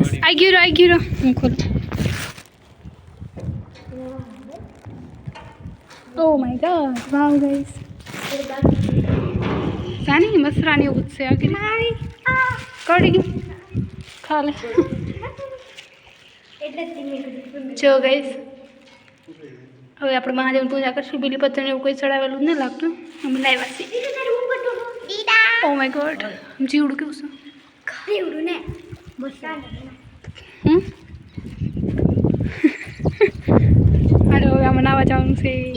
आई गिरो હું ખોલ oh my god wow guys સાની મસરાની ઉત્સે આગળ કડી ગયું ખા લે જો ગાઈસ હવે આપણે મહાદેવ પૂજા કરશું બીલી પત્તર એવું કોઈ ચડાવેલું ન લાગતું અમે લાવ્યા છીએ ઓ માય ગોડ જીવડું કેવું છે જીવડું ને અરે હવે આમાં નાવા જવાનું છે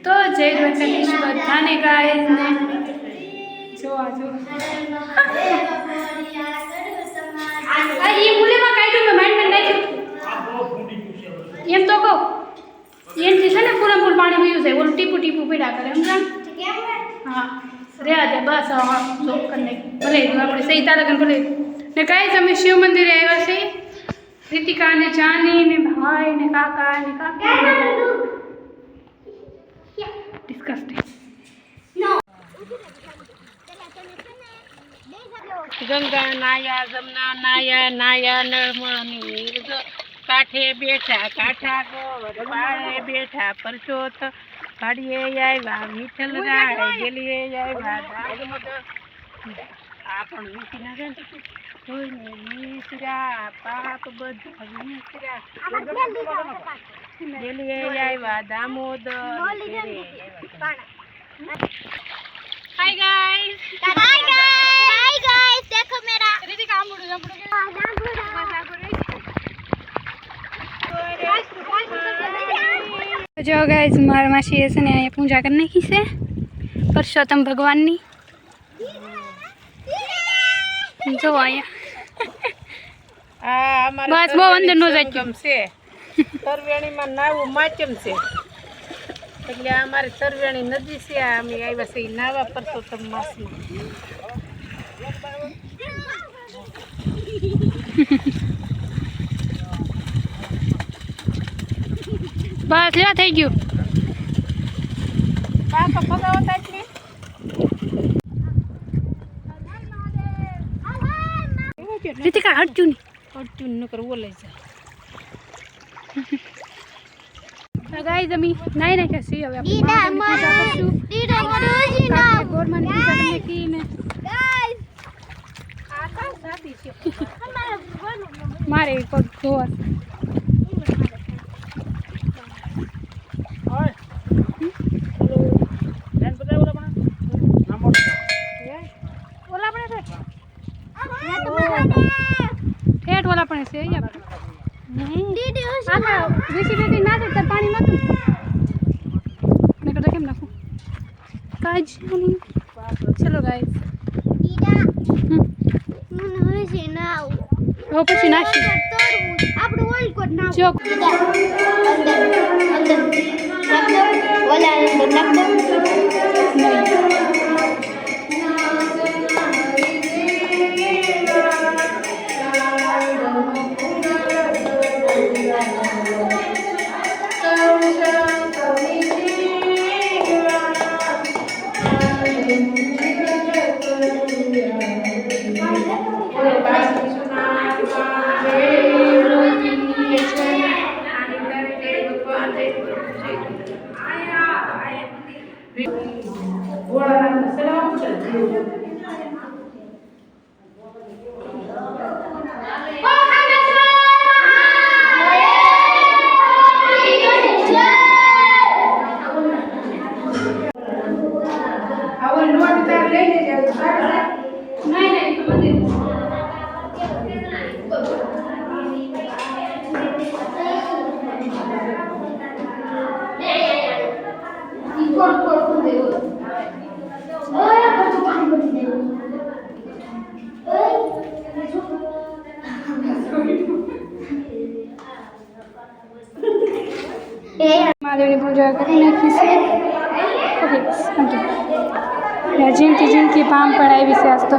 તો જય દ્વારકાધીશ બધાને ગાઈસ ને જો આજો આ એ મુલેમાં કાઢ્યું મે માઇન્ડ માં નાખ્યું એમ તો કહો એમ જે છે ને પૂરા પૂર પાણી પીયું છે ઓલું ટીપુ ટીપુ પીડા કરે સમજાણ હા રહ્યા છે બસ હા જો કરીને ભલે આપણે સહી તારકન ભલે ને ગાઈસ અમે શિવ મંદિરે આવ્યા છે રીતિકા ને જાની ને ભાઈ ને કાકા ને કાકી ડિસ્કસ્ટિંગ ગંગા નાયા જમના નાયા નાયા નર્મની કાંઠે બેઠા કાંઠા ગોળ પાળે બેઠા પરચોત કાઢીએ આવ્યા વિઠ્ઠલ રાય ગેલીએ આવ્યા આ પણ વીસી ના જાય જોઈને મીસરા પાપ બધા મીસરા ગેલીએ આવ્યા દામોદર हाय गाइस देखो मेरा दीदी काम जो गाइस मारा मासी ऐसे ने यहाँ पूजा करने की से पुरुषोत्तम भगवान नी जो आया बस वो अंदर नो जाचम से तरवेणी में नाव माचम से એટલે અમારે તરવેણી નદી છે અમે આવ્યા છે નાવા પરસોત્તમ માસમાં બસ લ્યો થઈ ગયું પાપા ભગાવતા એટલે રીતિકા હટજું ન કર બોલાઈ જાય गाइस अमी नहीं नहीं कैसी હવે આપણે પૂજા કરશું ગોરમાની પૂજા કરને કી ને ગાइस આકા સાદી છે મારે પગ ધોવા ઓય ધ્યાન બતાવ ઓલા પણ નામ ઓલા પણ છે ઠેઠ ઓલા પણ છે અહીંયા नहीं दीदी आका ऋषि बेटी ना दे पानी मत मैं कर केम नाखू काज नहीं चलो गाइस दीदा मन होय છે ના આવો પછી નાખી આપણો ઓઇલ કોટ ના જો અંદર નાખો ઓલા અંદર નાખો महादेव ने पूजा करने की से जिनकी जिनकी पाम पढ़ाई विशेष तो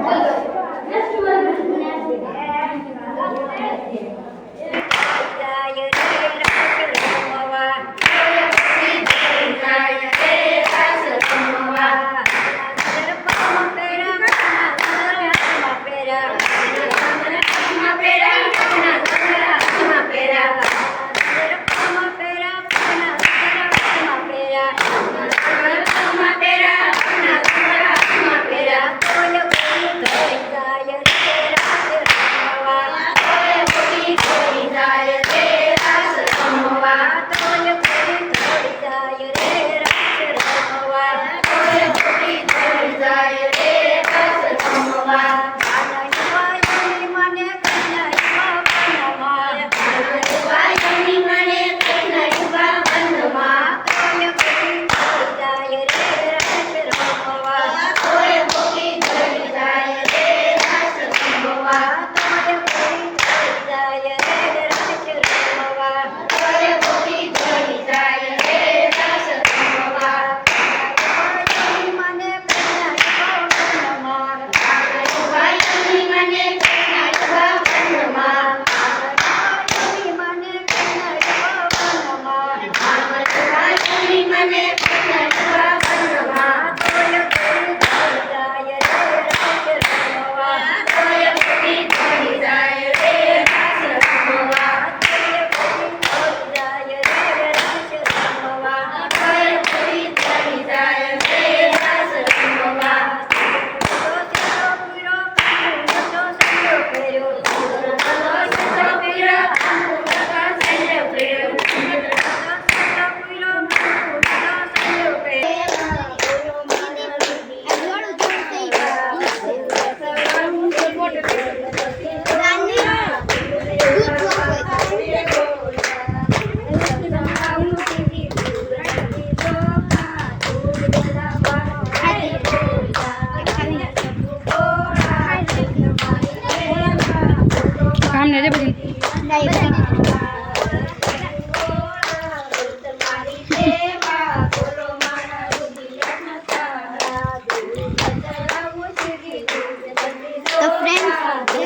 છે બધી.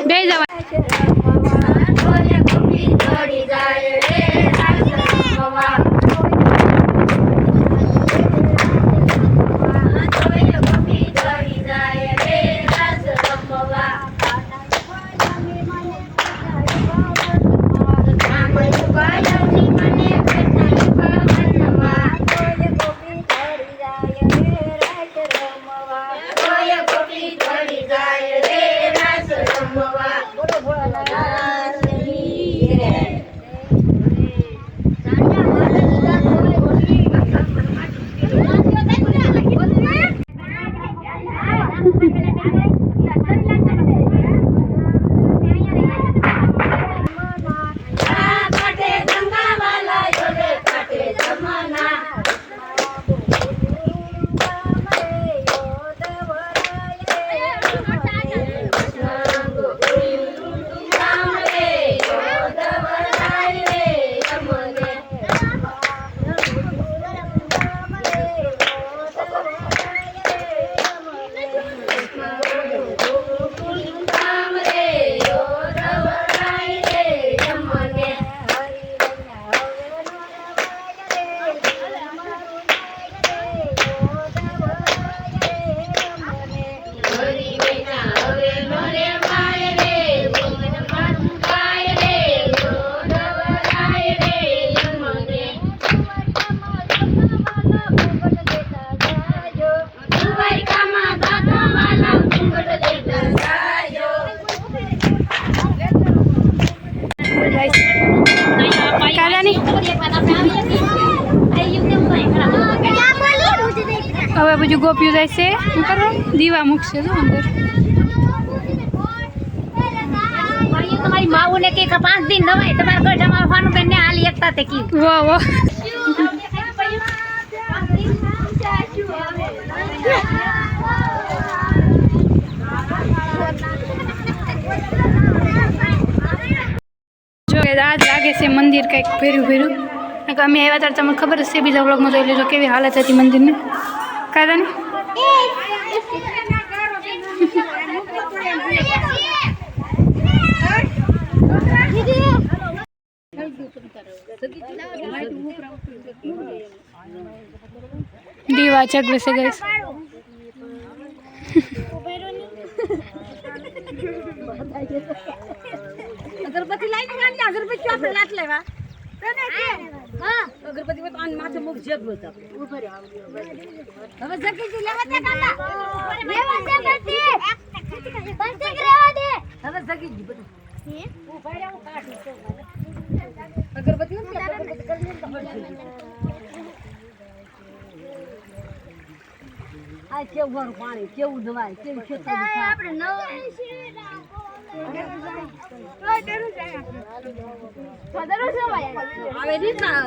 બે જવા હવે બીજું ગોપ્યું જાય છે શું કરો દીવા મૂકશે તો અંદર તમારી માવું ને કે 5 દિન નવાય તમારા ઘર જમા ફાનું બેન ને આલી એકતા તે કી વાહ વાહ જો આજ લાગે છે મંદિર કંઈક ફેર્યું ફેર્યું અમે આવ્યા ત્યારે તમને ખબર જ છે બીજા વ્લોગમાં જોઈ લેજો કેવી હાલત હતી મંદિરની કાયદા ને દીવા જગવે છે ગાઈસ અગરબત્તી લાઈન ગાડી અગરબત્તી આપણે લાટ લેવા હા અગરબત્તી તો આન માથે મુખ જગ બોતા ઉપર હવે જગી લેવા દે કાકા લેવા દે બત્તી બંધ કરવા દે હવે જગી જી બધું હે ઉપર આવું કાઢી અગરબત્તી ને અગરબત્તી કરી લે તો આ કેવું પાણી કેવું દવાઈ કેવી ખેતર આપણે નવ આવે રીતના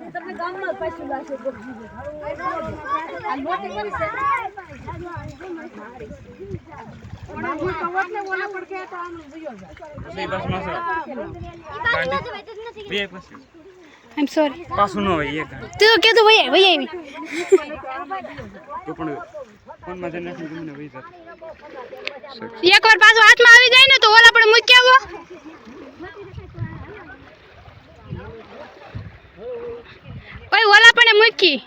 તમને ગામમાં પૈસા લાશે આ મોટી કરી છે બાબુ તો વટ ને ઓલા પણ કે તો આમ ભયો જાય આઈ એમ સોરી પાછું ન હોય એક તું કે તું વઈ આવી તો પણ ફોનમાં જઈને તમને વહી જતો એકવાર પાછો હાથમાં આવી જાય ને તો ઓલા પણ મૂકી આવો ઓય ઓલા પણ મૂકી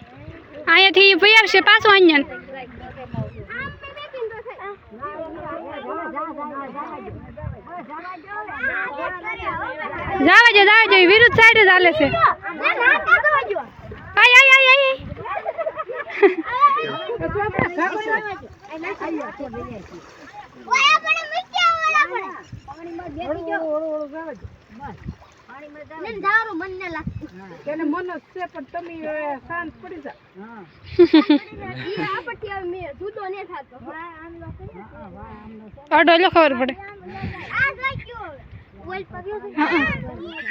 અહીંયાથી ભઈ આવશે પાછો અહીંયા જાવા જો વિરુદ્ધ સાઈડ જ હાલે છે આય આય આય આય તેને મન છે પણ તમે શાંત પડી જા અડો લો ખબર પડે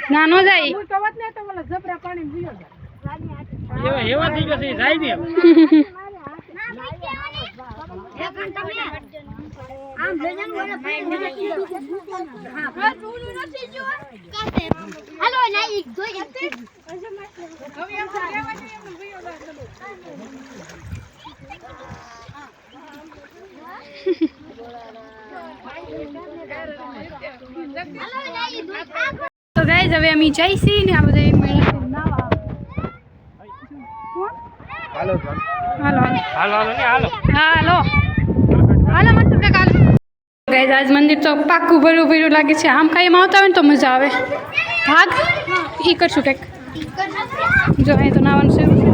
ના નો જાય હું તો વટ ને તો ઓલા જબરા પાણી ભયો જાય એવા થઈ ગયો છે જાય ને હાલો ના એક જોઈ હવે એમ તો રહેવા દે એમ ભયો જાય તો ગાઈઝ હવે અમે જઈશી ને આ બધા મેળા નાવા હાલો હાલો હાલો હાલો ને હાલો હાલો હાલો મસ્ત બે કાલ ગાઈઝ આજ મંદિર તો પાક્કું ભર્યું લાગે છે આમ ખાઈમાં આવતા હોય ને તો મજા આવે ભાગ ઈ કરશું કંઈક જો અહીં તો નાવાનું છે